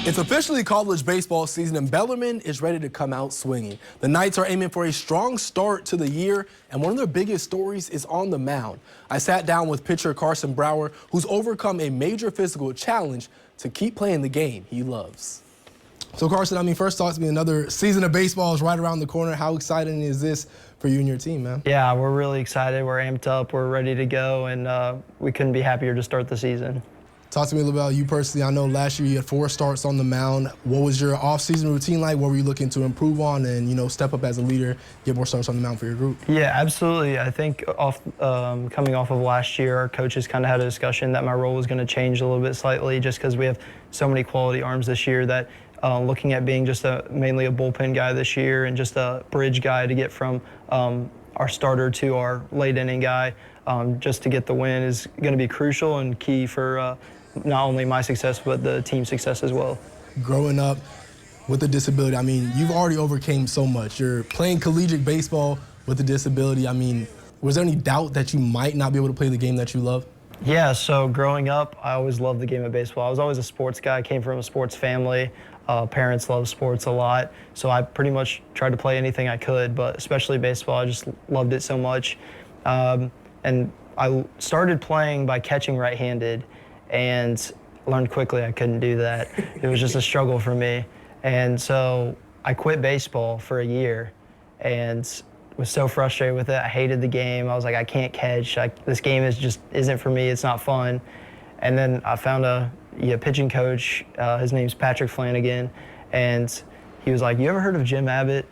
It's officially college baseball season, and Bellarmine is ready to come out swinging. The Knights are aiming for a strong start to the year, and one of their biggest stories is on the mound. I sat down with pitcher Carson Brower, who's overcome a major physical challenge to keep playing the game he loves. So Carson, first talk to me, another season of baseball is right around the corner. How exciting is this for you and your team, man? Yeah, we're really excited. We're amped up. We're ready to go, and we couldn't be happier to start the season. Talk to me a little about you personally. I know last year you had 4 starts on the mound. What was your off-season routine like? What were you looking to improve on and, step up as a leader, get more starts on the mound for your group? Yeah, absolutely. I think coming off of last year, our coaches kind of had a discussion that my role was going to change a little bit slightly just because we have so many quality arms this year that looking at being just mainly a bullpen guy this year and just a bridge guy to get from our starter to our late inning guy just to get the win is going to be crucial and key for not only my success, but the team's success as well. Growing up with a disability, you've already overcame so much. You're playing collegiate baseball with a disability. Was there any doubt that you might not be able to play the game that you love? Yeah, so growing up, I always loved the game of baseball. I was always a sports guy. I came from a sports family. Parents love sports a lot, so I pretty much tried to play anything I could, but especially baseball, I just loved it so much. And I started playing by catching right-handed, and learned quickly I couldn't do that. It was just a struggle for me. And so I quit baseball for a year and was so frustrated with it. I hated the game. I was like, I can't catch. This game isn't for me. It's not fun. And then I found a pitching coach. His name's Patrick Flanagan. And he was like, you ever heard of Jim Abbott?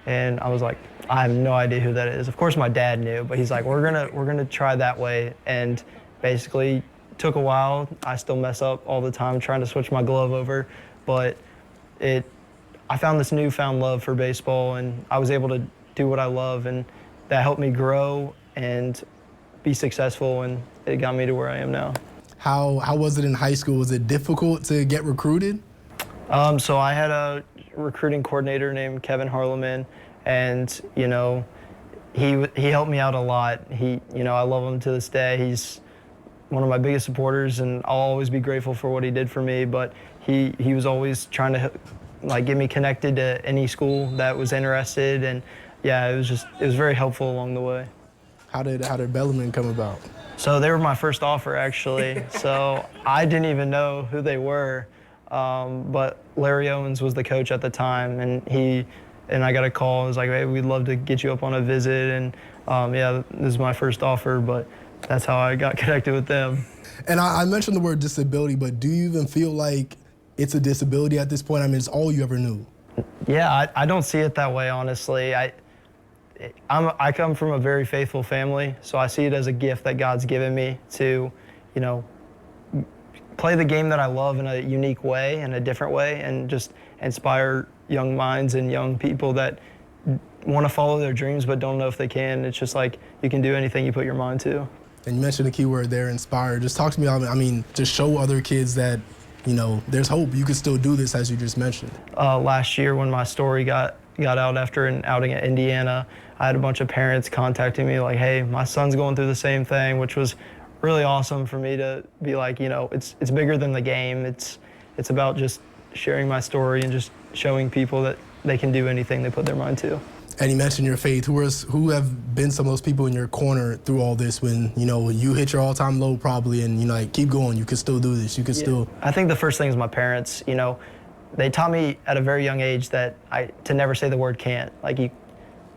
And I was like, I have no idea who that is. Of course my dad knew, but he's like, we're gonna try that way. And basically, took a while. I still mess up all the time trying to switch my glove over, but I found this newfound love for baseball, and I was able to do what I love, and that helped me grow and be successful, and it got me to where I am now. How was it in high school? Was it difficult to get recruited? So I had a recruiting coordinator named Kevin Harleman, and he helped me out a lot. I love him to this day. He's one of my biggest supporters, and I'll always be grateful for what he did for me, but he was always trying to get me connected to any school that was interested, and yeah, it was very helpful along the way. How did Bellarmine come about? So they were my first offer, actually. So I didn't even know who they were, but Larry Owens was the coach at the time, and I got a call. It was like, hey, we'd love to get you up on a visit, and yeah, this is my first offer, but that's how I got connected with them. And I mentioned the word disability, but do you even feel like it's a disability at this point? It's all you ever knew. Yeah, I don't see it that way, honestly. I come from a very faithful family, so I see it as a gift that God's given me to, play the game that I love in a unique way, in a different way, and just inspire young minds and young people that want to follow their dreams but don't know if they can. It's just like you can do anything you put your mind to. And you mentioned the key word there, inspire. Just talk to me, to show other kids that, there's hope. You can still do this, as you just mentioned. Last year when my story got out after an outing at Indiana, I had a bunch of parents contacting me like, hey, my son's going through the same thing, which was really awesome for me to be like, it's bigger than the game. It's about just sharing my story and just showing people that they can do anything they put their mind to. And you mentioned your faith. Who have been some of those people in your corner through all this when, you hit your all-time low probably and, keep going, you can still do this, you can still... I think the first thing is my parents. They taught me at a very young age that to never say the word can't. Like, you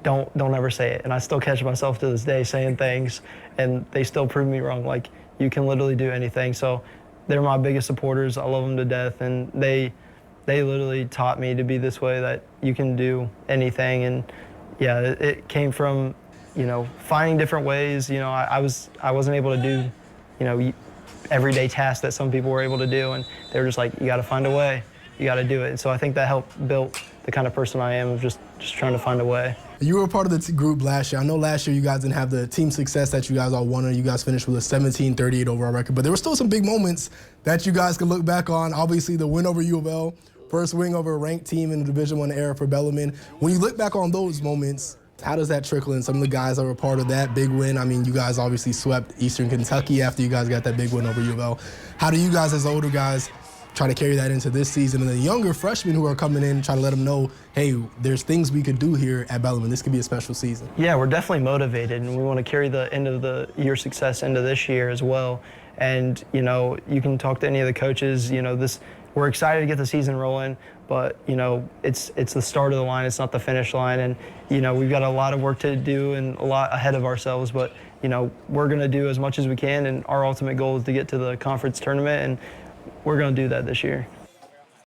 don't ever say it. And I still catch myself to this day saying things, and they still prove me wrong. Like, you can literally do anything. So they're my biggest supporters. I love them to death, and they literally taught me to be this way, that you can do anything. And yeah, it came from, finding different ways. I wasn't able to do, everyday tasks that some people were able to do, and they were just like, you got to find a way, you got to do it. And so I think that helped build the kind of person I am, of just trying to find a way. You were a part of the group last year. I know last year you guys didn't have the team success that you guys all wanted. You guys finished with a 17-38 overall record, but there were still some big moments that you guys can look back on. Obviously, the win over U of L, first win over a ranked team in the Division I era for Bellarmine. When you look back on those moments, how does that trickle in? Some of the guys that were part of that big win, you guys obviously swept Eastern Kentucky after you guys got that big win over U of L. How do you guys, as older guys, try to carry that into this season. And the younger freshmen who are coming in, try to let them know, hey, there's things we could do here at Bellarmine. This could be a special season. Yeah, we're definitely motivated, and we want to carry the end of the year success into this year as well. And, you know, you can talk to any of the coaches, you know, we're excited to get the season rolling, but, you know, it's the start of the line, it's not the finish line. And, you know, we've got a lot of work to do and a lot ahead of ourselves, but, you know, we're going to do as much as we can, and our ultimate goal is to get to the conference tournament, and we're going to do that this year.